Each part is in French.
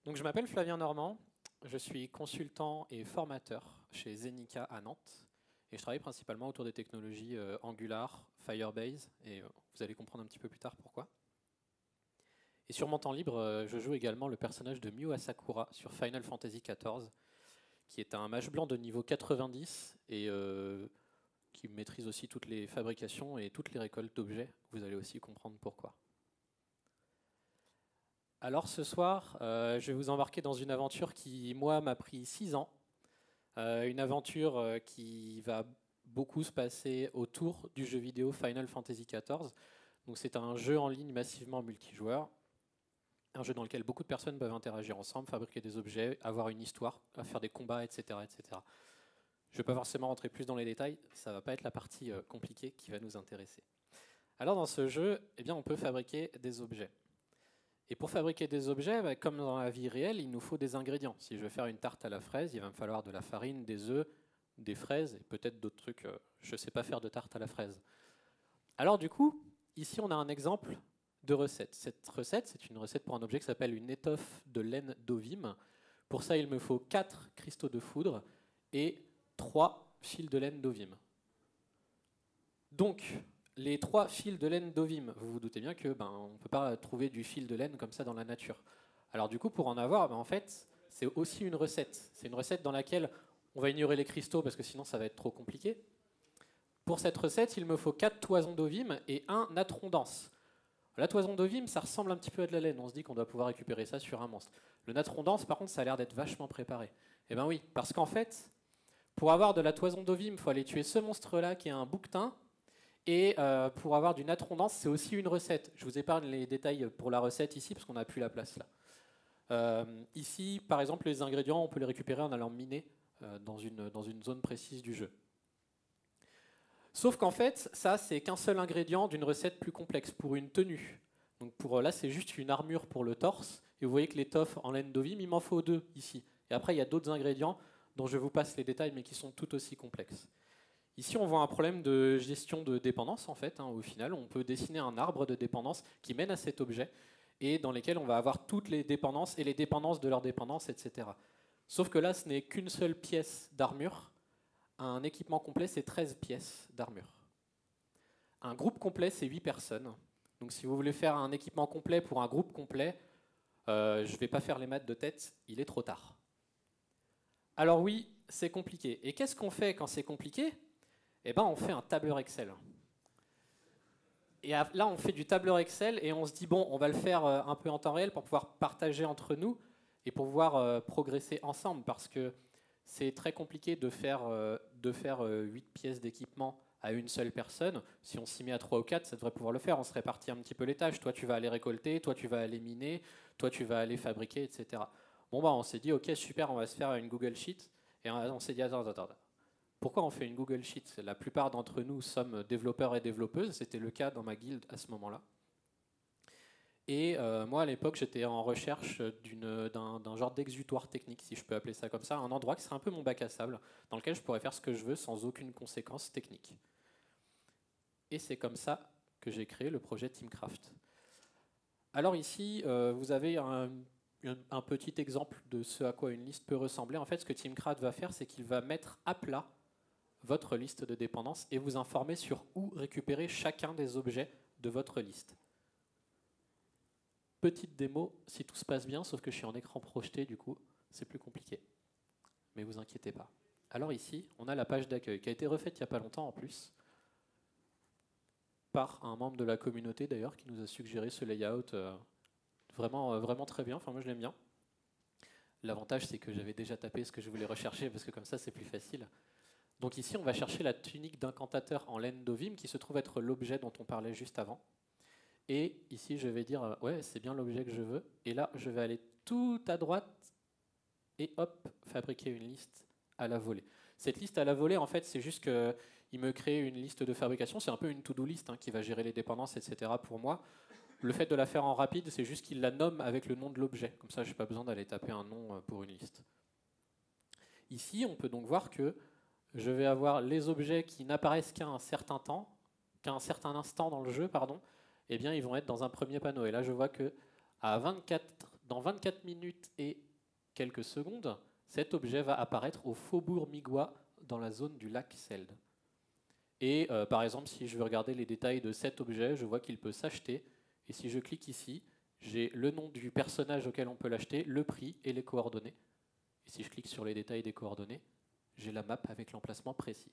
Donc, je m'appelle Flavien Normand, je suis consultant et formateur chez Zenica à Nantes et je travaille principalement autour des technologies Angular, Firebase et vous allez comprendre un petit peu plus tard pourquoi. Et sur mon temps libre, je joue également le personnage de Miu Asakura sur Final Fantasy XIV, qui est un mage blanc de niveau 90 et qui maîtrise aussi toutes les fabrications et toutes les récoltes d'objets. Vous allez aussi comprendre pourquoi. Alors ce soir, je vais vous embarquer dans une aventure qui, moi, m'a pris 6 ans. Une aventure qui va beaucoup se passer autour du jeu vidéo Final Fantasy XIV. Donc c'est un jeu en ligne massivement multijoueur. Un jeu dans lequel beaucoup de personnes peuvent interagir ensemble, fabriquer des objets, avoir une histoire, faire des combats, etc. etc. Je ne vais pas forcément rentrer plus dans les détails, ça ne va pas être la partie compliquée qui va nous intéresser. Alors dans ce jeu, eh bien, on peut fabriquer des objets. Et pour fabriquer des objets, comme dans la vie réelle, il nous faut des ingrédients. Si je veux faire une tarte à la fraise, il va me falloir de la farine, des œufs, des fraises et peut-être d'autres trucs. Je ne sais pas faire de tarte à la fraise. Alors du coup, ici on a un exemple de recette. Cette recette, c'est une recette pour un objet qui s'appelle une étoffe de laine d'ovime. Pour ça, il me faut 4 cristaux de foudre et 3 fils de laine d'ovime. Donc, les 3 fils de laine d'ovime, vous vous doutez bien que on ne peut pas trouver du fil de laine comme ça dans la nature. Alors du coup, pour en avoir, en fait, c'est aussi une recette. C'est une recette dans laquelle on va ignorer les cristaux parce que sinon ça va être trop compliqué. Pour cette recette, il me faut 4 toisons d'ovime et un natron dense. La toison d'ovime, ça ressemble un petit peu à de la laine. On se dit qu'on doit pouvoir récupérer ça sur un monstre. Le natron dense, par contre, ça a l'air d'être vachement préparé. Eh bien oui, parce qu'en fait, pour avoir de la toison d'ovime, il faut aller tuer ce monstre-là qui est un bouquetin. Et pour avoir du natron dense, c'est aussi une recette. Je vous épargne les détails pour la recette ici, parce qu'on n'a plus la place là. Ici, par exemple, les ingrédients, on peut les récupérer en allant miner dans une zone précise du jeu. Sauf qu'en fait, ça, c'est qu'un seul ingrédient d'une recette plus complexe, pour une tenue. Donc là, c'est juste une armure pour le torse. Et vous voyez que l'étoffe en laine d'ovime, il m'en faut 2 ici. Et après, il y a d'autres ingrédients dont je vous passe les détails, mais qui sont tout aussi complexes. Ici, on voit un problème de gestion de dépendance, en fait. Au final, on peut dessiner un arbre de dépendance qui mène à cet objet, et dans lesquels on va avoir toutes les dépendances, et les dépendances de leurs dépendances, etc. Sauf que là, ce n'est qu'une seule pièce d'armure. Un équipement complet, c'est 13 pièces d'armure. Un groupe complet, c'est 8 personnes. Donc si vous voulez faire un équipement complet pour un groupe complet, je ne vais pas faire les maths de tête, il est trop tard. Alors oui, c'est compliqué. Et qu'est-ce qu'on fait quand c'est compliqué ? Eh bien, on fait un tableur Excel. Et là, on fait du tableur Excel et on se dit, bon, on va le faire un peu en temps réel pour pouvoir partager entre nous et pour pouvoir progresser ensemble, parce que c'est très compliqué de faire 8 pièces d'équipement à une seule personne. Si on s'y met à 3 ou 4, ça devrait pouvoir le faire. On se répartit un petit peu les tâches. Toi, tu vas aller récolter, toi, tu vas aller miner, toi, tu vas aller fabriquer, etc. Bon, on s'est dit, ok, super, on va se faire une Google Sheet. Et on s'est dit, attends. Pourquoi on fait une Google Sheet ? La plupart d'entre nous sommes développeurs et développeuses. C'était le cas dans ma guilde à ce moment-là. Et moi, à l'époque, j'étais en recherche d'un genre d'exutoire technique, si je peux appeler ça comme ça, un endroit qui serait un peu mon bac à sable, dans lequel je pourrais faire ce que je veux sans aucune conséquence technique. Et c'est comme ça que j'ai créé le projet Teamcraft. Alors ici, vous avez un petit exemple de ce à quoi une liste peut ressembler. En fait, ce que Teamcraft va faire, c'est qu'il va mettre à plat votre liste de dépendances et vous informer sur où récupérer chacun des objets de votre liste. Petite démo, si tout se passe bien, sauf que je suis en écran projeté, du coup, c'est plus compliqué. Mais vous inquiétez pas. Alors ici, on a la page d'accueil, qui a été refaite il n'y a pas longtemps en plus, par un membre de la communauté d'ailleurs, qui nous a suggéré ce layout vraiment très bien, enfin moi je l'aime bien. L'avantage, c'est que j'avais déjà tapé ce que je voulais rechercher, parce que comme ça c'est plus facile. Donc ici, on va chercher la tunique d'incantateur en laine d'ovime, qui se trouve être l'objet dont on parlait juste avant. Et ici, je vais dire, ouais, c'est bien l'objet que je veux. Et là, je vais aller tout à droite et hop, fabriquer une liste à la volée. Cette liste à la volée, en fait, c'est juste qu'il me crée une liste de fabrication. C'est un peu une to-do list qui va gérer les dépendances, etc. pour moi. Le fait de la faire en rapide, c'est juste qu'il la nomme avec le nom de l'objet. Comme ça, je n'ai pas besoin d'aller taper un nom pour une liste. Ici, on peut donc voir que je vais avoir les objets qui n'apparaissent qu'à un certain temps, qu'à un certain instant dans le jeu, pardon. Eh bien, ils vont être dans un premier panneau. Et là, je vois que à 24 dans 24 minutes et quelques secondes, cet objet va apparaître au Faubourg Migua dans la zone du lac Seld. Et par exemple, si je veux regarder les détails de cet objet, je vois qu'il peut s'acheter. Et si je clique ici, j'ai le nom du personnage auquel on peut l'acheter, le prix et les coordonnées. Et si je clique sur les détails des coordonnées, j'ai la map avec l'emplacement précis.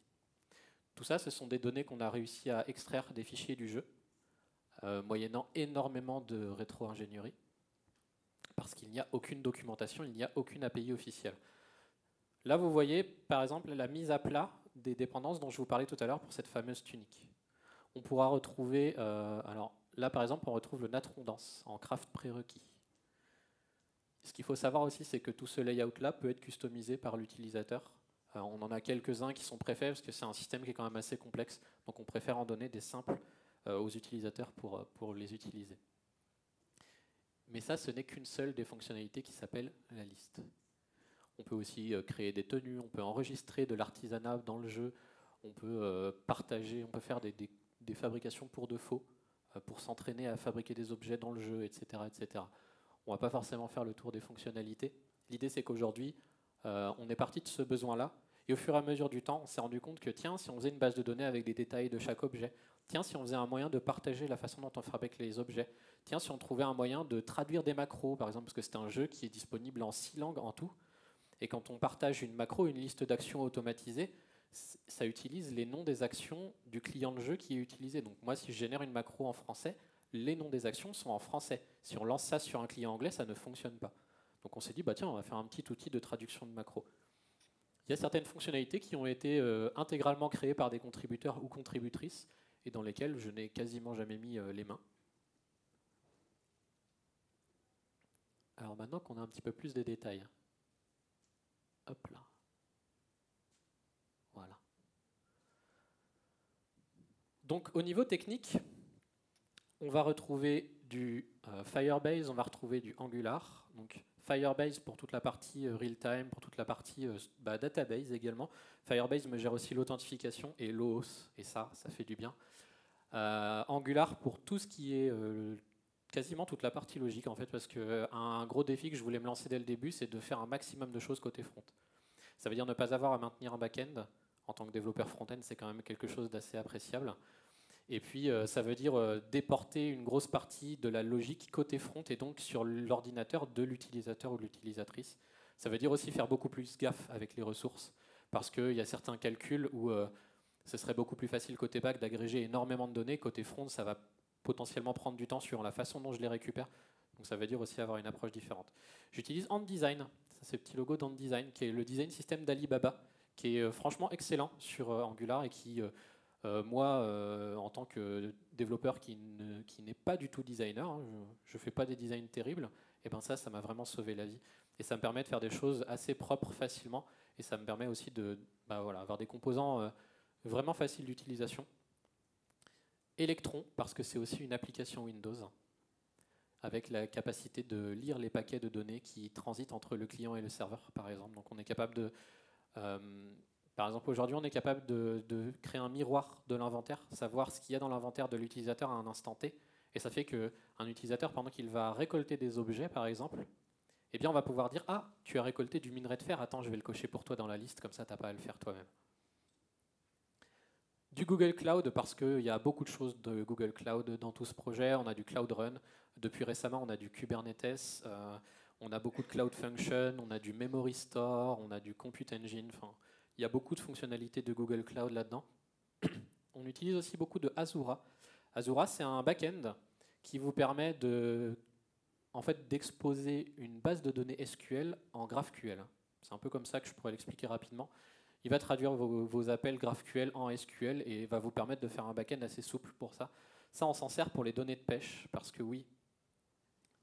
Tout ça, ce sont des données qu'on a réussi à extraire des fichiers du jeu, moyennant énormément de rétro-ingénierie, parce qu'il n'y a aucune documentation, il n'y a aucune API officielle. Là, vous voyez, par exemple, la mise à plat des dépendances dont je vous parlais tout à l'heure pour cette fameuse tunique. On pourra retrouver, alors là, par exemple, on retrouve le Natron Dance en craft prérequis. Ce qu'il faut savoir aussi, c'est que tout ce layout-là peut être customisé par l'utilisateur. On en a quelques-uns qui sont préfets, parce que c'est un système qui est quand même assez complexe, donc on préfère en donner des simples aux utilisateurs pour les utiliser. Mais ça, ce n'est qu'une seule des fonctionnalités qui s'appelle la liste. On peut aussi créer des tenues, on peut enregistrer de l'artisanat dans le jeu, on peut partager, on peut faire des fabrications pour de faux, pour s'entraîner à fabriquer des objets dans le jeu, etc. etc. On ne va pas forcément faire le tour des fonctionnalités. L'idée, c'est qu'aujourd'hui, on est parti de ce besoin-là, et au fur et à mesure du temps, on s'est rendu compte que, tiens, si on faisait une base de données avec des détails de chaque objet, tiens, si on faisait un moyen de partager la façon dont on fabrique les objets, tiens, si on trouvait un moyen de traduire des macros, par exemple, parce que c'est un jeu qui est disponible en 6 langues en tout, et quand on partage une macro, une liste d'actions automatisées, ça utilise les noms des actions du client de jeu qui est utilisé. Donc moi, si je génère une macro en français, les noms des actions sont en français. Si on lance ça sur un client anglais, ça ne fonctionne pas. Donc on s'est dit, bah tiens, on va faire un petit outil de traduction de macro. Il y a certaines fonctionnalités qui ont été intégralement créées par des contributeurs ou contributrices, et dans lesquelles je n'ai quasiment jamais mis les mains. Alors maintenant qu'on a un petit peu plus de détails, hop là. Voilà. Donc au niveau technique, on va retrouver du Firebase, on va retrouver du Angular. Donc Firebase pour toute la partie real-time, pour toute la partie database également. Firebase me gère aussi l'authentification et l'OAuth, et ça fait du bien. Angular pour tout ce qui est quasiment toute la partie logique en fait, parce qu'un gros défi que je voulais me lancer dès le début, c'est de faire un maximum de choses côté front. Ça veut dire ne pas avoir à maintenir un back-end. En tant que développeur front-end, c'est quand même quelque chose d'assez appréciable. Et puis, ça veut dire déporter une grosse partie de la logique côté front et donc sur l'ordinateur de l'utilisateur ou de l'utilisatrice. Ça veut dire aussi faire beaucoup plus gaffe avec les ressources, parce qu'il y a certains calculs où ce serait beaucoup plus facile côté back d'agréger énormément de données. Côté front, ça va potentiellement prendre du temps sur la façon dont je les récupère. Donc ça veut dire aussi avoir une approche différente. J'utilise AntDesign, ça c'est le petit logo d'AntDesign, qui est le design système d'Alibaba, qui est franchement excellent sur Angular et qui, moi, en tant que développeur qui n'est pas du tout designer, hein, je ne fais pas des designs terribles, et ben ça m'a vraiment sauvé la vie. Et ça me permet de faire des choses assez propres facilement, et ça me permet aussi de avoir des composants vraiment faciles d'utilisation. Electron, parce que c'est aussi une application Windows, avec la capacité de lire les paquets de données qui transitent entre le client et le serveur, par exemple. Donc on est capable de... par exemple, aujourd'hui, on est capable de créer un miroir de l'inventaire, savoir ce qu'il y a dans l'inventaire de l'utilisateur à un instant T. Et ça fait qu'un utilisateur, pendant qu'il va récolter des objets, par exemple, eh bien, on va pouvoir dire « Ah, tu as récolté du minerai de fer, attends, je vais le cocher pour toi dans la liste, comme ça, tu n'as pas à le faire toi-même. » Du Google Cloud, parce qu'il y a beaucoup de choses de Google Cloud dans tout ce projet. On a du Cloud Run. Depuis récemment, on a du Kubernetes. On a beaucoup de Cloud Function. On a du Memory Store. On a du Compute Engine. Enfin, il y a beaucoup de fonctionnalités de Google Cloud là-dedans. On utilise aussi beaucoup de Azura. Azura, c'est un back-end qui vous permet d'exposer une base de données SQL en GraphQL. C'est un peu comme ça que je pourrais l'expliquer rapidement. Il va traduire vos appels GraphQL en SQL et va vous permettre de faire un back-end assez souple pour ça. Ça, on s'en sert pour les données de pêche, parce que oui,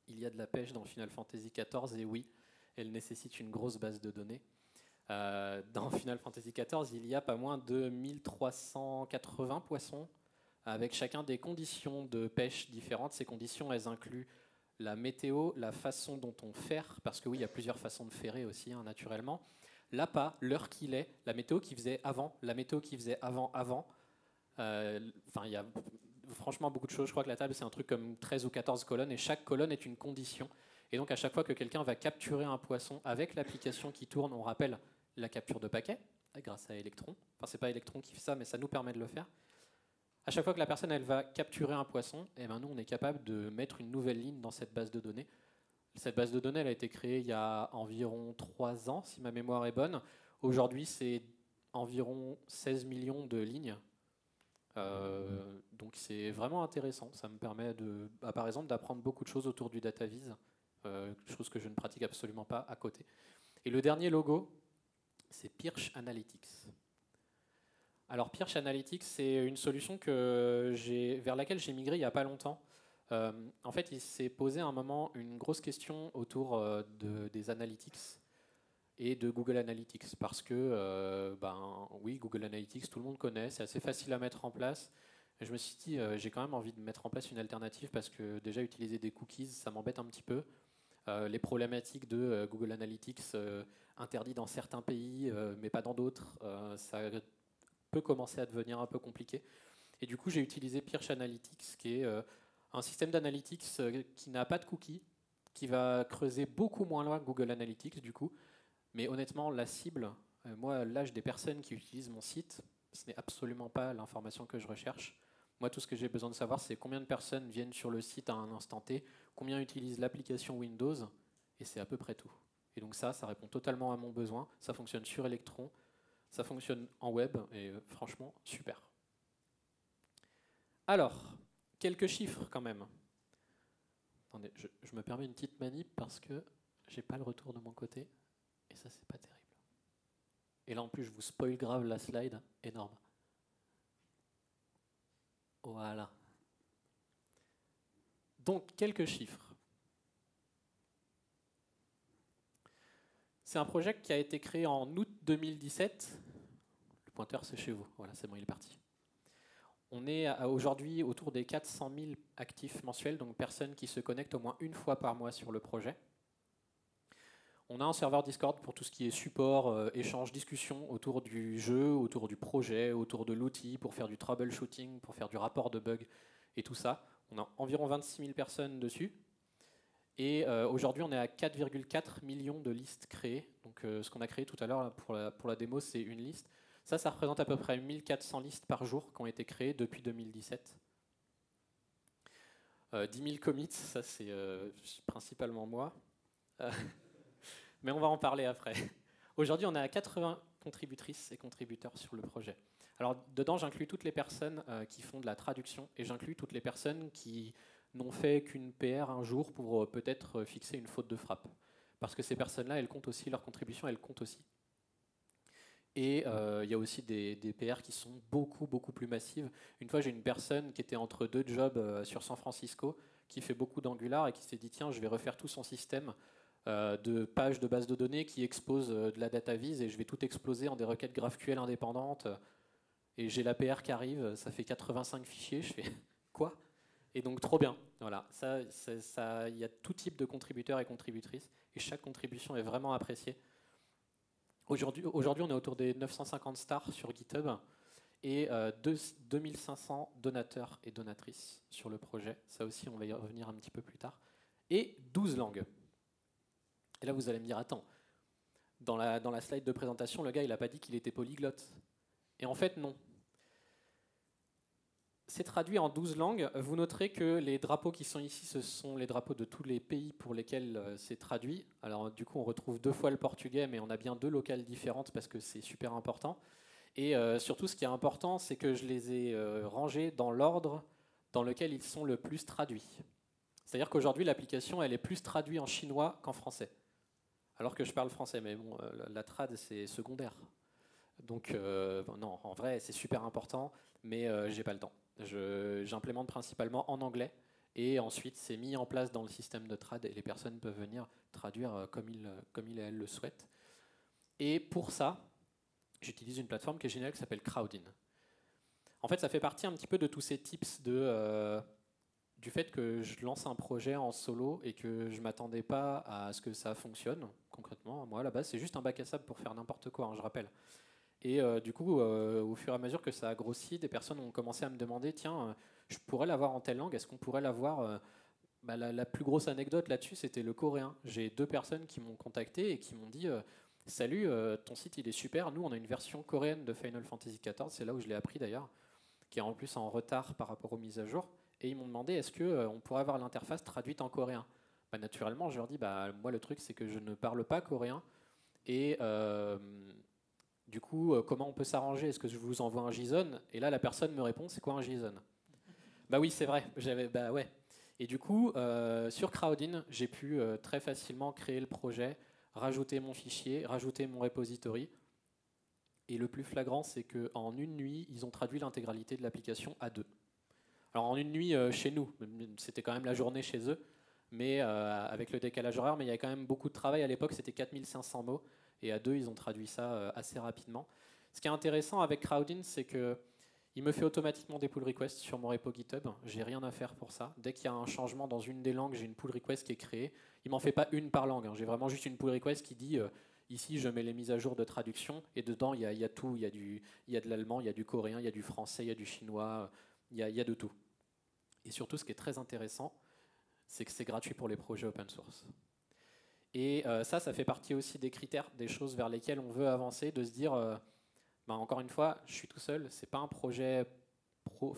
il y a de la pêche dans Final Fantasy XIV, et oui, elle nécessite une grosse base de données. Dans Final Fantasy XIV, il y a pas moins de 1380 poissons, avec chacun des conditions de pêche différentes. Ces conditions, elles incluent la météo, la façon dont on ferre, parce que oui, il y a plusieurs façons de ferrer aussi, hein, naturellement. L'appât, l'heure qu'il est, la météo qui faisait avant, la météo qui faisait avant. Enfin, il y a franchement beaucoup de choses. Je crois que la table, c'est un truc comme 13 ou 14 colonnes, et chaque colonne est une condition. Et donc à chaque fois que quelqu'un va capturer un poisson avec l'application qui tourne, on rappelle la capture de paquet grâce à Electron. Enfin, c'est pas Electron qui fait ça, mais ça nous permet de le faire. À chaque fois que la personne elle va capturer un poisson, et ben nous on est capable de mettre une nouvelle ligne dans cette base de données. Cette base de données elle a été créée il y a environ 3 ans, si ma mémoire est bonne. Aujourd'hui c'est environ 16 millions de lignes. Donc c'est vraiment intéressant. Ça me permet par exemple d'apprendre beaucoup de choses autour du data viz, chose que je ne pratique absolument pas à côté. Et le dernier logo, c'est Pirch Analytics. Alors Pirch Analytics, c'est une solution vers laquelle j'ai migré il n'y a pas longtemps. En fait, il s'est posé à un moment une grosse question autour des analytics et de Google Analytics, parce que oui, Google Analytics, tout le monde connaît, c'est assez facile à mettre en place. Et je me suis dit, j'ai quand même envie de mettre en place une alternative, parce que déjà utiliser des cookies, ça m'embête un petit peu. Les problématiques de Google Analytics interdits dans certains pays, mais pas dans d'autres, ça peut commencer à devenir un peu compliqué. Et du coup, j'ai utilisé Pirch Analytics, qui est un système d'analytics qui n'a pas de cookies, qui va creuser beaucoup moins loin que Google Analytics, du coup. Mais honnêtement, la cible, moi, l'âge des personnes qui utilisent mon site, ce n'est absolument pas l'information que je recherche. Moi, tout ce que j'ai besoin de savoir, c'est combien de personnes viennent sur le site à un instant T, combien utilisent l'application Windows, et c'est à peu près tout. Et donc ça répond totalement à mon besoin. Ça fonctionne sur Electron, ça fonctionne en web, et franchement, super. Alors, quelques chiffres quand même. Attendez, je me permets une petite manip parce que j'ai pas le retour de mon côté. Et ça, c'est pas terrible. Et là, en plus, je vous spoil grave la slide. Énorme. Voilà. Donc, quelques chiffres. C'est un projet qui a été créé en août 2017. Le pointeur, c'est chez vous. Voilà, c'est bon, il est parti. On est aujourd'hui autour des 400 000 actifs mensuels, donc personnes qui se connectent au moins une fois par mois sur le projet. On a un serveur Discord pour tout ce qui est support, échange, discussion autour du jeu, autour du projet, autour de l'outil, pour faire du troubleshooting, pour faire du rapport de bugs et tout ça. On a environ 26 000 personnes dessus. Et aujourd'hui, on est à 4,4 millions de listes créées. Donc ce qu'on a créé tout à l'heure pour la démo, c'est une liste. Ça représente à peu près 1400 listes par jour qui ont été créées depuis 2017. 10 000 commits, ça c'est principalement moi. Mais on va en parler après. Aujourd'hui, on est à 80 contributrices et contributeurs sur le projet. Alors, dedans, j'inclus toutes les personnes qui font de la traduction et j'inclus toutes les personnes qui n'ont fait qu'une PR un jour pour peut-être fixer une faute de frappe. Parce que ces personnes-là, elles comptent aussi, leur contribution, elles comptent aussi. Et il y a aussi des PR qui sont beaucoup, beaucoup plus massives. Une fois, j'ai une personne qui était entre 2 jobs sur San Francisco, qui fait beaucoup d'Angular et qui s'est dit, tiens, je vais refaire tout son système de pages de base de données qui exposent de la data viz et je vais tout exploser en des requêtes GraphQL indépendantes. Et j'ai la PR qui arrive, ça fait 85 fichiers, je fais quoi? Et donc trop bien. Voilà, il y a tout type de contributeurs et contributrices et chaque contribution est vraiment appréciée. Aujourd'hui, on est autour des 950 stars sur GitHub et 2500 donateurs et donatrices sur le projet. Ça aussi, on va y revenir un petit peu plus tard. Et 12 langues. Et là, vous allez me dire, attends, dans la slide de présentation, le gars, il n'a pas dit qu'il était polyglotte. Et en fait, non. C'est traduit en 12 langues. Vous noterez que les drapeaux qui sont ici, ce sont les drapeaux de tous les pays pour lesquels c'est traduit. Alors, du coup, on retrouve 2 fois le portugais, mais on a bien 2 locales différentes parce que c'est super important. Et surtout, ce qui est important, c'est que je les ai rangés dans l'ordre dans lequel ils sont le plus traduits. C'est-à-dire qu'aujourd'hui, l'application, elle est plus traduite en chinois qu'en français. Alors que je parle français, mais bon, la trad, c'est secondaire. Donc, non, en vrai, c'est super important, mais j'ai pas le temps. J'implémente principalement en anglais, et ensuite, c'est mis en place dans le système de trad, et les personnes peuvent venir traduire comme ils et elles le souhaitent. Et pour ça, j'utilise une plateforme qui est géniale, qui s'appelle Crowdin. En fait, ça fait partie un petit peu de tous ces tips du fait que je lance un projet en solo et que je ne m'attendais pas à ce que ça fonctionne concrètement. Moi, à la base, c'est juste un bac à sable pour faire n'importe quoi, hein, je rappelle. Et du coup, au fur et à mesure que ça a grossi, des personnes ont commencé à me demander, tiens, je pourrais l'avoir en telle langue, est-ce qu'on pourrait l'avoir Bah, la plus grosse anecdote là-dessus, c'était le coréen. J'ai 2 personnes qui m'ont contacté et qui m'ont dit Salut, ton site il est super. Nous, on a une version coréenne de Final Fantasy XIV, c'est là où je l'ai appris d'ailleurs, qui est en plus en retard par rapport aux mises à jour. Et ils m'ont demandé est-ce que on pourrait avoir l'interface traduite en coréen. Bah, naturellement, je leur dis bah, moi, le truc, c'est que je ne parle pas coréen. Et du coup, comment on peut s'arranger? Est-ce que je vous envoie un JSON? Et là, la personne me répond c'est quoi un JSON? Bah oui, c'est vrai. Bah ouais. Et du coup, sur Crowdin, j'ai pu très facilement créer le projet, rajouter mon fichier, rajouter mon repository. Et le plus flagrant, c'est qu'en une nuit, ils ont traduit l'intégralité de l'application à 2. Alors en une nuit chez nous, c'était quand même la journée chez eux, mais avec le décalage horaire, mais il y a quand même beaucoup de travail. À l'époque, c'était 4500 mots, et à 2, ils ont traduit ça assez rapidement. Ce qui est intéressant avec Crowdin, c'est que il me fait automatiquement des pull requests sur mon repo GitHub. J'ai rien à faire pour ça. Dès qu'il y a un changement dans une des langues, j'ai une pull request qui est créée. Il m'en fait pas une par langue. J'ai vraiment juste une pull request qui dit ici je mets les mises à jour de traduction et dedans il y a tout. Il y a de l'allemand, il y a du coréen, il y a du français, il y a du chinois, il y a de tout. Et surtout, ce qui est très intéressant, c'est que c'est gratuit pour les projets open source. Et ça fait partie aussi des critères, des choses vers lesquelles on veut avancer, de se dire ben, encore une fois, je suis tout seul, c'est pas un projet pro,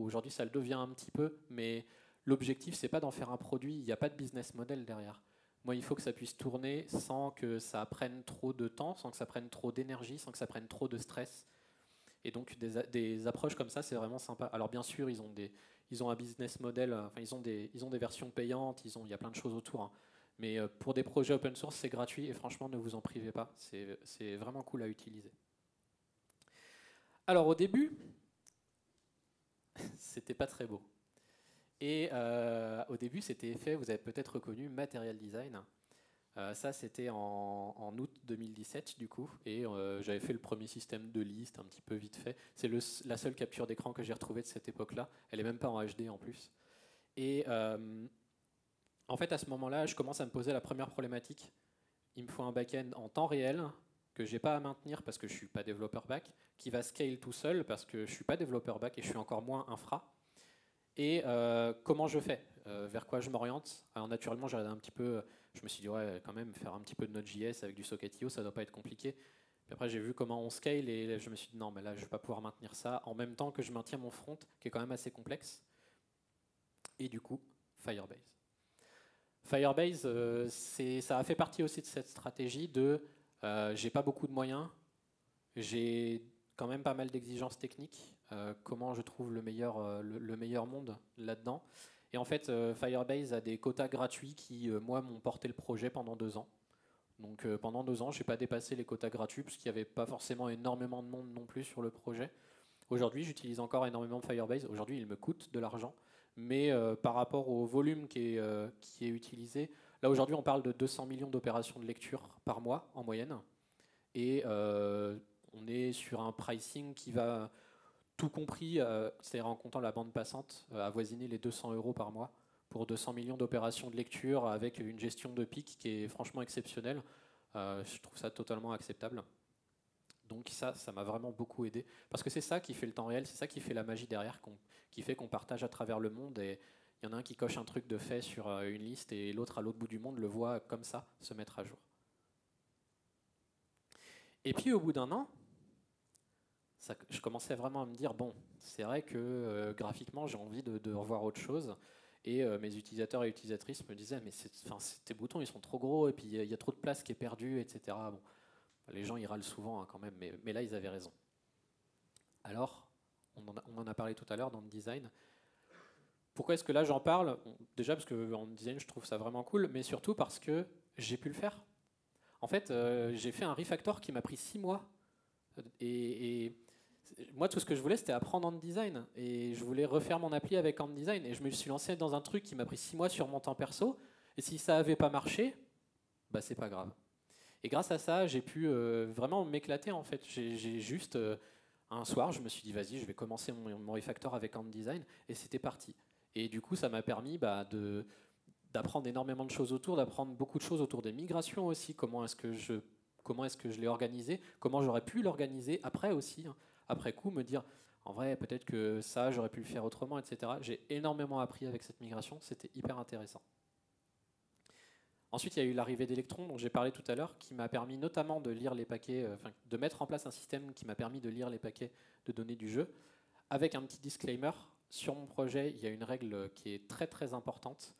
aujourd'hui ça le devient un petit peu, mais l'objectif c'est pas d'en faire un produit, il n'y a pas de business model derrière. Moi il faut que ça puisse tourner sans que ça prenne trop de temps, sans que ça prenne trop d'énergie, sans que ça prenne trop de stress. Et donc des approches comme ça c'est vraiment sympa. Alors bien sûr ils ont un business model, enfin ils ont des versions payantes, il y a plein de choses autour. Hein. Mais pour des projets open source c'est gratuit et franchement ne vous en privez pas, c'est vraiment cool à utiliser. Alors au début, c'était pas très beau. Et au début, c'était fait, vous avez peut-être reconnu, Material Design. Ça, c'était en août 2017, du coup. Et j'avais fait le premier système de liste, un petit peu vite fait. C'est la seule capture d'écran que j'ai retrouvée de cette époque-là. Elle est même pas en HD en plus. Et en fait, à ce moment-là, je commence à me poser la première problématique. Il me faut un back-end en temps réel que j'ai pas à maintenir parce que je suis pas développeur back, qui va scale tout seul parce que je suis pas développeur back et je suis encore moins infra. Et comment je fais vers quoi je m'oriente? Alors naturellement, j'ai regardé un petit peu, je me suis dit ouais, quand même faire un petit peu de Node.js avec du Socket.io, ça doit pas être compliqué. Puis après, j'ai vu comment on scale et je me suis dit non, mais là, je vais pas pouvoir maintenir ça en même temps que je maintiens mon front, qui est quand même assez complexe. Et du coup, Firebase. Firebase, ça a fait partie aussi de cette stratégie de j'ai pas beaucoup de moyens, j'ai quand même pas mal d'exigences techniques, comment je trouve le meilleur monde là-dedans. Et en fait, Firebase a des quotas gratuits qui, moi, m'ont porté le projet pendant 2 ans. Donc pendant 2 ans, je n'ai pas dépassé les quotas gratuits parce qu'il n'y avait pas forcément énormément de monde non plus sur le projet. Aujourd'hui, j'utilise encore énormément Firebase. Aujourd'hui, il me coûte de l'argent. Mais par rapport au volume qui est utilisé, là aujourd'hui, on parle de 200 millions d'opérations de lecture par mois en moyenne. Et on est sur un pricing qui va, tout compris, c'est-à-dire en comptant la bande passante, avoisiner les 200 € par mois pour 200 millions d'opérations de lecture avec une gestion de pic qui est franchement exceptionnelle. Je trouve ça totalement acceptable. Donc ça m'a vraiment beaucoup aidé. Parce que c'est ça qui fait le temps réel, c'est ça qui fait la magie derrière, qui fait qu'on partage à travers le monde. Et il y en a un qui coche un truc de fait sur une liste et l'autre à l'autre bout du monde le voit comme ça se mettre à jour. Et puis au bout d'un an, je commençais vraiment à me dire, bon, c'est vrai que graphiquement j'ai envie de revoir autre chose. Et mes utilisateurs et utilisatrices me disaient, mais tes boutons ils sont trop gros et puis il y a trop de place qui est perdue, etc. Bon, les gens ils râlent souvent hein, quand même, mais là ils avaient raison. Alors, on en a parlé tout à l'heure dans le design. Pourquoi est-ce que là j'en parle? Déjà parce que en design je trouve ça vraiment cool, mais surtout parce que j'ai pu le faire. En fait, j'ai fait un refactor qui m'a pris 6 mois. Et moi, tout ce que je voulais, c'était apprendre en design. Et je voulais refaire mon appli avec en design. Et je me suis lancé dans un truc qui m'a pris 6 mois sur mon temps perso. Et si ça n'avait pas marché, bah c'est pas grave. Et grâce à ça, j'ai pu vraiment m'éclater en fait. J'ai juste un soir, je me suis dit vas-y, je vais commencer mon refactor avec en design. Et c'était parti. Et du coup, ça m'a permis d'apprendre énormément de choses autour, d'apprendre beaucoup de choses autour des migrations aussi. Comment est-ce que je l'ai organisé, comment j'aurais pu l'organiser après aussi, hein, après coup, me dire En vrai, peut-être que ça, j'aurais pu le faire autrement, etc. J'ai énormément appris avec cette migration, c'était hyper intéressant. Ensuite, il y a eu l'arrivée d'Electron, dont j'ai parlé tout à l'heure, qui m'a permis notamment de lire les paquets, de mettre en place un système qui m'a permis de lire les paquets de données du jeu. Avec un petit disclaimer, sur mon projet, il y a une règle qui est très très importante.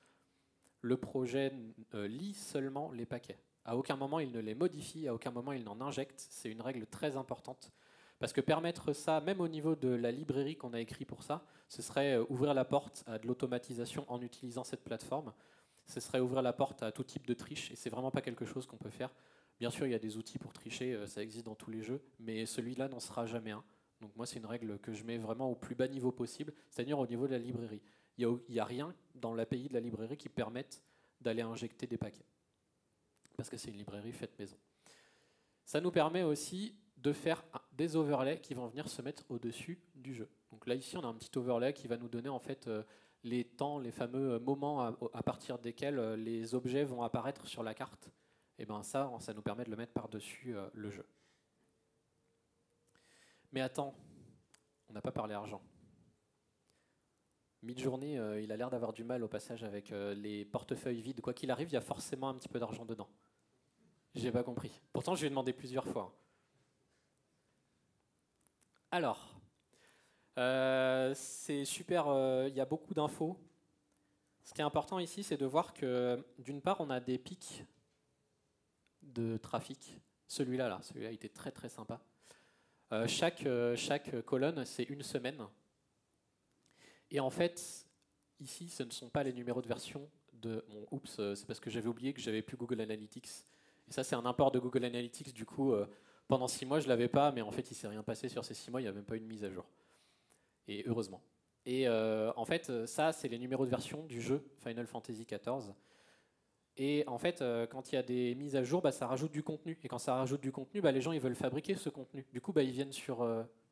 Le projet lit seulement les paquets. À aucun moment il ne les modifie, à aucun moment il n'en injecte. C'est une règle très importante. Parce que permettre ça, même au niveau de la librairie qu'on a écrit pour ça, ce serait ouvrir la porte à de l'automatisation en utilisant cette plateforme. Ce serait ouvrir la porte à tout type de triche, et c'est vraiment pas quelque chose qu'on peut faire. Bien sûr, il y a des outils pour tricher, ça existe dans tous les jeux, mais celui-là n'en sera jamais un. Donc moi, c'est une règle que je mets vraiment au plus bas niveau possible, c'est-à-dire au niveau de la librairie. Il n'y a rien dans l'API de la librairie qui permette d'aller injecter des paquets, parce que c'est une librairie faite maison. Ça nous permet aussi de faire des overlays qui vont venir se mettre au-dessus du jeu. Donc là, ici, on a un petit overlay qui va nous donner en fait les temps, les fameux moments à partir desquels les objets vont apparaître sur la carte. Et bien ça nous permet de le mettre par-dessus le jeu. Mais attends, on n'a pas parlé argent. Midjourney, il a l'air d'avoir du mal au passage avec les portefeuilles vides. Quoi qu'il arrive, il y a forcément un petit peu d'argent dedans. J'ai pas compris. Pourtant, je lui ai demandé plusieurs fois. Alors, c'est super, il y a beaucoup d'infos. Ce qui est important ici, c'est de voir que d'une part, on a des pics de trafic. Celui-là, celui-là était très très sympa. Chaque colonne, c'est une semaine. Et en fait, ici, ce ne sont pas les numéros de version de... Bon, oups, c'est parce que j'avais oublié que j'avais plus Google Analytics. Et ça, c'est un import de Google Analytics. Du coup, pendant 6 mois, je ne l'avais pas, mais en fait, il ne s'est rien passé sur ces 6 mois. Il n'y a même pas eu de mise à jour. Et heureusement. Et en fait, ça, c'est les numéros de version du jeu Final Fantasy XIV. Et en fait, quand il y a des mises à jour, ça rajoute du contenu. Et quand ça rajoute du contenu, les gens ils veulent fabriquer ce contenu. Du coup, ils viennent sur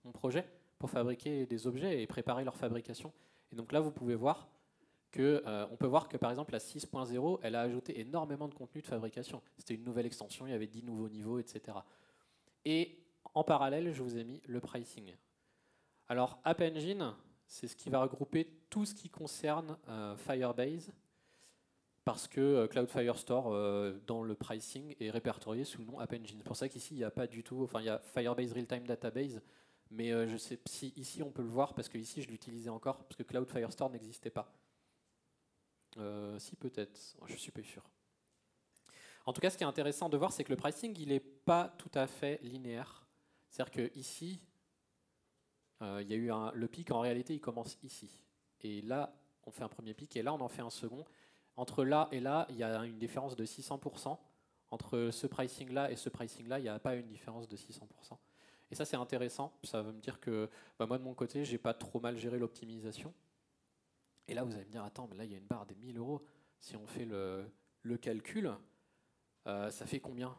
mon projet pour fabriquer des objets et préparer leur fabrication. Et donc là, vous pouvez voir que, on peut voir que par exemple la 6.0, elle a ajouté énormément de contenu de fabrication. C'était une nouvelle extension, il y avait 10 nouveaux niveaux, etc. Et en parallèle, je vous ai mis le pricing. Alors, App Engine, c'est ce qui va regrouper tout ce qui concerne Firebase, parce que Cloud Firestore, dans le pricing, est répertorié sous le nom App Engine. C'est pour ça qu'ici, il n'y a pas du tout... Enfin, il y a Firebase Real-Time Database, mais je sais si ici, on peut le voir, parce que ici, je l'utilisais encore, parce que Cloud Firestore n'existait pas. Si, peut-être. Je ne suis pas sûr. En tout cas, ce qui est intéressant de voir, c'est que le pricing, il n'est pas tout à fait linéaire. C'est-à-dire qu'ici, il y a eu le pic, en réalité, il commence ici. Et là, on fait un premier pic, et là, on en fait un second. Entre là et là, il y a une différence de 600%. Entre ce pricing-là et ce pricing-là, il n'y a pas une différence de 600%. Et ça, c'est intéressant. Ça veut me dire que moi, de mon côté, je n'ai pas trop mal géré l'optimisation. Et là, vous allez me dire, attends, mais là, il y a une barre des 1000 euros. Si on fait le calcul, ça fait combien?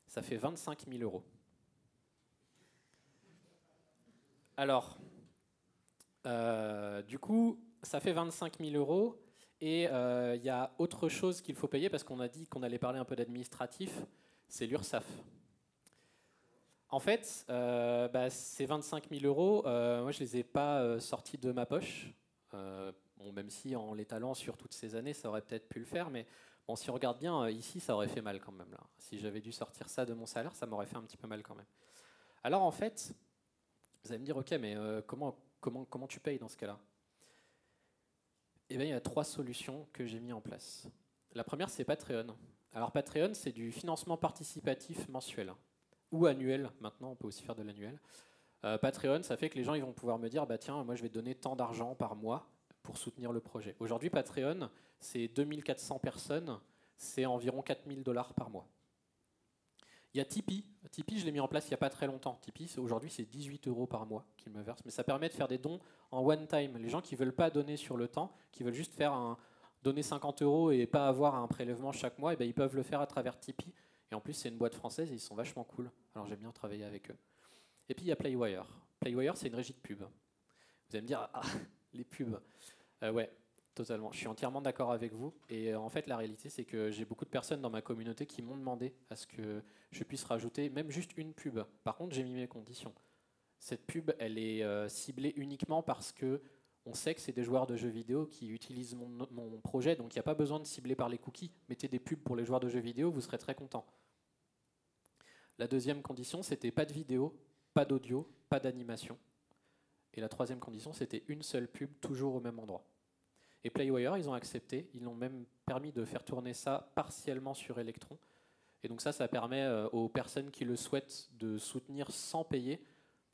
Ça fait 25 000 euros. Alors, du coup, ça fait 25 000 euros. Et il y a autre chose qu'il faut payer, parce qu'on a dit qu'on allait parler un peu d'administratif, c'est l'URSSAF. En fait, ces 25 000 euros, moi je ne les ai pas sortis de ma poche. Bon, même si en l'étalant sur toutes ces années, ça aurait peut-être pu le faire, mais bon, si on regarde bien, ici, ça aurait fait mal quand même. Là. Si j'avais dû sortir ça de mon salaire, ça m'aurait fait un petit peu mal quand même. Alors en fait, vous allez me dire, ok, mais comment tu payes dans ce cas-là? Eh bien, il y a 3 solutions que j'ai mis en place. La première, c'est Patreon. Alors Patreon, c'est du financement participatif mensuel ou annuel. Maintenant, on peut aussi faire de l'annuel. Patreon, ça fait que les gens ils vont pouvoir me dire, tiens, moi je vais te donner tant d'argent par mois pour soutenir le projet. Aujourd'hui, Patreon, c'est 2400 personnes, c'est environ 4000 $ par mois. Il y a Tipeee. Tipeee, je l'ai mis en place il n'y a pas très longtemps. Tipeee, aujourd'hui, c'est 18 € par mois qu'ils me versent. Mais ça permet de faire des dons en one time. Les gens qui ne veulent pas donner sur le temps, qui veulent juste donner 50 € et pas avoir un prélèvement chaque mois, ils peuvent le faire à travers Tipeee. Et en plus, c'est une boîte française et ils sont vachement cool. Alors j'aime bien travailler avec eux. Et puis il y a Playwire. Playwire, c'est une régie de pub. Vous allez me dire, les pubs. Ouais, totalement. Je suis entièrement d'accord avec vous. Et en fait, la réalité, c'est que j'ai beaucoup de personnes dans ma communauté qui m'ont demandé à ce que je puisse rajouter même juste une pub. Par contre, j'ai mis mes conditions. Cette pub, elle est ciblée uniquement parce que on sait que c'est des joueurs de jeux vidéo qui utilisent mon projet, donc il n'y a pas besoin de cibler par les cookies. Mettez des pubs pour les joueurs de jeux vidéo, vous serez très content. La deuxième condition, c'était pas de vidéo, pas d'audio, pas d'animation. Et la troisième condition, c'était une seule pub, toujours au même endroit. Et Playwire, ils ont accepté, ils l'ont même permis de faire tourner ça partiellement sur Electron. Et donc ça permet aux personnes qui le souhaitent de soutenir sans payer.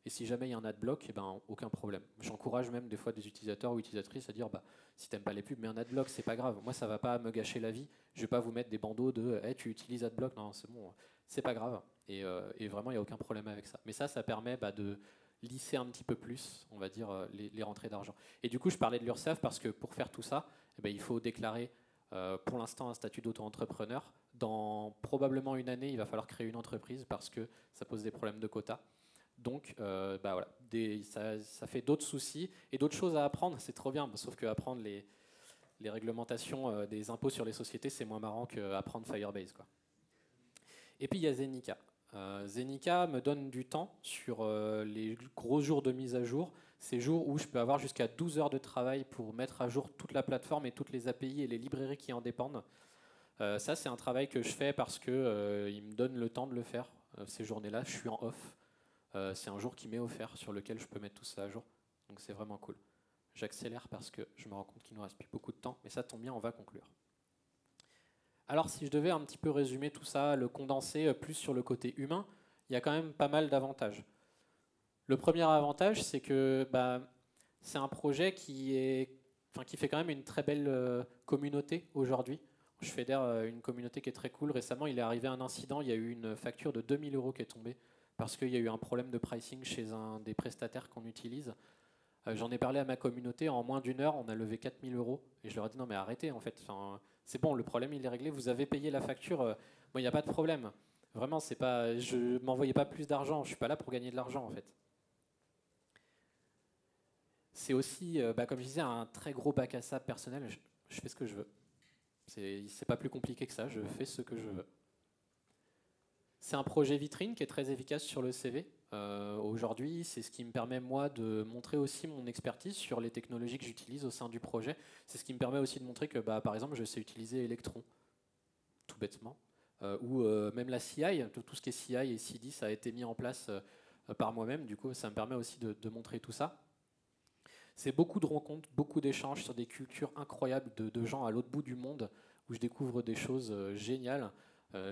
Et si jamais il y a un adblock, eh ben, aucun problème. J'encourage même des fois des utilisateurs ou utilisatrices à dire bah, si t'aimes pas les pubs, mais un adblock, c'est pas grave. Moi, ça va pas me gâcher la vie. Je vais pas vous mettre des bandeaux de hey, tu utilises adblock. Non, c'est bon, c'est pas grave. Et vraiment, il n'y a aucun problème avec ça. Mais ça permet de lisser un petit peu plus, on va dire, les rentrées d'argent. Et du coup, je parlais de l'URSSAF parce que pour faire tout ça, eh ben, il faut déclarer pour l'instant un statut d'auto-entrepreneur. Dans probablement une année, il va falloir créer une entreprise parce que ça pose des problèmes de quota. Donc, voilà, ça fait d'autres soucis et d'autres choses à apprendre. C'est trop bien, sauf qu'apprendre les réglementations des impôts sur les sociétés, c'est moins marrant qu'apprendre Firebase, quoi. Et puis, il y a Zenica. Zenica me donne du temps sur les gros jours de mise à jour. Ces jours où je peux avoir jusqu'à 12 heures de travail pour mettre à jour toute la plateforme et toutes les API et les librairies qui en dépendent. Ça, c'est un travail que je fais parce qu'il me donne le temps de le faire. Ces journées-là, je suis en off. C'est un jour qui m'est offert sur lequel je peux mettre tout ça à jour. Donc c'est vraiment cool. J'accélère parce que je me rends compte qu'il ne nous reste plus beaucoup de temps, mais ça tombe bien, on va conclure. Alors si je devais un petit peu résumer tout ça, le condenser plus sur le côté humain, il y a quand même pas mal d'avantages. Le premier avantage, c'est que c'est un projet qui fait quand même une très belle communauté aujourd'hui. Je fédère une communauté qui est très cool. Récemment, il est arrivé un incident, il y a eu une facture de 2000 € qui est tombée parce qu'il y a eu un problème de pricing chez un des prestataires qu'on utilise. J'en ai parlé à ma communauté, en moins d'une heure, on a levé 4000 € et je leur ai dit non mais arrêtez en fait, c'est bon, le problème il est réglé, vous avez payé la facture, il n'y a pas de problème. Vraiment, c'est pas, je m'envoyais pas plus d'argent, je suis pas là pour gagner de l'argent en fait. C'est aussi, comme je disais, un très gros bac à sable personnel, je fais ce que je veux. C'est pas plus compliqué que ça, je fais ce que je veux. C'est un projet vitrine qui est très efficace sur le CV. Aujourd'hui, c'est ce qui me permet, moi, de montrer aussi mon expertise sur les technologies que j'utilise au sein du projet. C'est ce qui me permet aussi de montrer que, par exemple, je sais utiliser Electron, tout bêtement. Ou même la CI, tout ce qui est CI et CD, ça a été mis en place par moi-même. Du coup, ça me permet aussi de montrer tout ça. C'est beaucoup de rencontres, beaucoup d'échanges sur des cultures incroyables de gens à l'autre bout du monde où je découvre des choses géniales.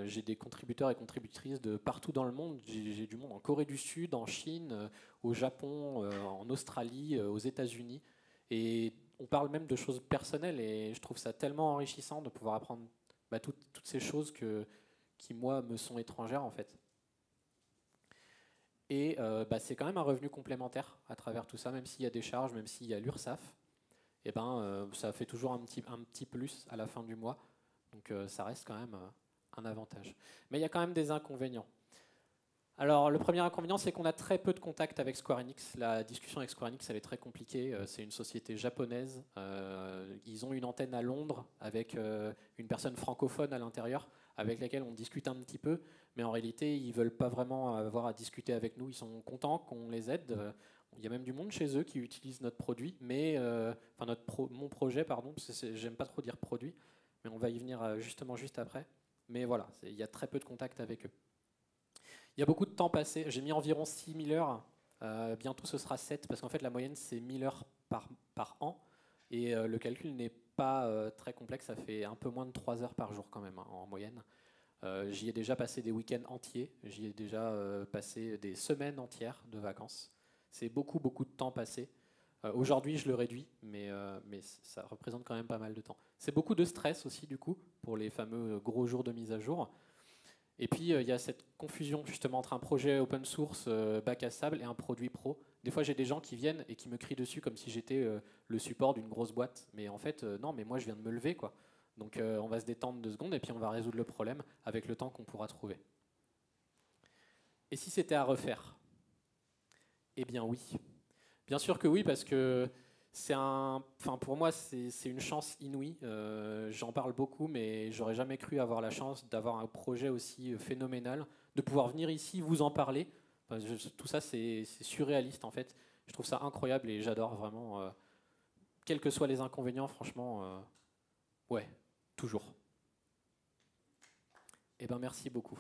J'ai des contributeurs et contributrices de partout dans le monde. J'ai du monde en Corée du Sud, en Chine, au Japon, en Australie, aux États-Unis. Et on parle même de choses personnelles et je trouve ça tellement enrichissant de pouvoir apprendre toutes ces choses qui, moi, me sont étrangères en fait. Et c'est quand même un revenu complémentaire à travers tout ça, même s'il y a des charges, même s'il y a l'URSSAF, et ça fait toujours un petit plus à la fin du mois. Donc ça reste quand même un avantage. Mais il y a quand même des inconvénients. Alors le premier inconvénient, c'est qu'on a très peu de contact avec Square Enix. La discussion avec Square Enix, elle est très compliquée. C'est une société japonaise. Ils ont une antenne à Londres avec une personne francophone à l'intérieur, avec laquelle on discute un petit peu. Mais en réalité, ils ne veulent pas vraiment avoir à discuter avec nous. Ils sont contents qu'on les aide. Il y a même du monde chez eux qui utilise notre produit, mais mon projet, pardon, parce que j'aime pas trop dire produit, mais on va y venir justement juste après. Mais voilà, il y a très peu de contact avec eux. Il y a beaucoup de temps passé. J'ai mis environ 6000 heures. Bientôt, ce sera 7, parce qu'en fait, la moyenne, c'est 1000 heures par an. Et le calcul n'est pas très complexe. Ça fait un peu moins de 3 heures par jour quand même, hein, en moyenne. J'y ai déjà passé des week-ends entiers. J'y ai déjà passé des semaines entières de vacances. C'est beaucoup, beaucoup de temps passé. Aujourd'hui, je le réduis, mais ça représente quand même pas mal de temps. C'est beaucoup de stress aussi, du coup, pour les fameux gros jours de mise à jour. Et puis, il y a cette confusion, justement, entre un projet open source, bac à sable, et un produit pro. Des fois, j'ai des gens qui viennent et qui me crient dessus comme si j'étais le support d'une grosse boîte. Mais en fait, non, mais moi, je viens de me lever, quoi. Donc, on va se détendre 2 secondes, et puis on va résoudre le problème avec le temps qu'on pourra trouver. Et si c'était à refaire? Eh bien, oui. Bien sûr que oui, parce que pour moi, c'est une chance inouïe. J'en parle beaucoup, mais j'aurais jamais cru avoir la chance d'avoir un projet aussi phénoménal, de pouvoir venir ici vous en parler. Tout ça, c'est surréaliste en fait. Je trouve ça incroyable et j'adore vraiment. Quels que soient les inconvénients, franchement, ouais, toujours. Eh ben merci beaucoup.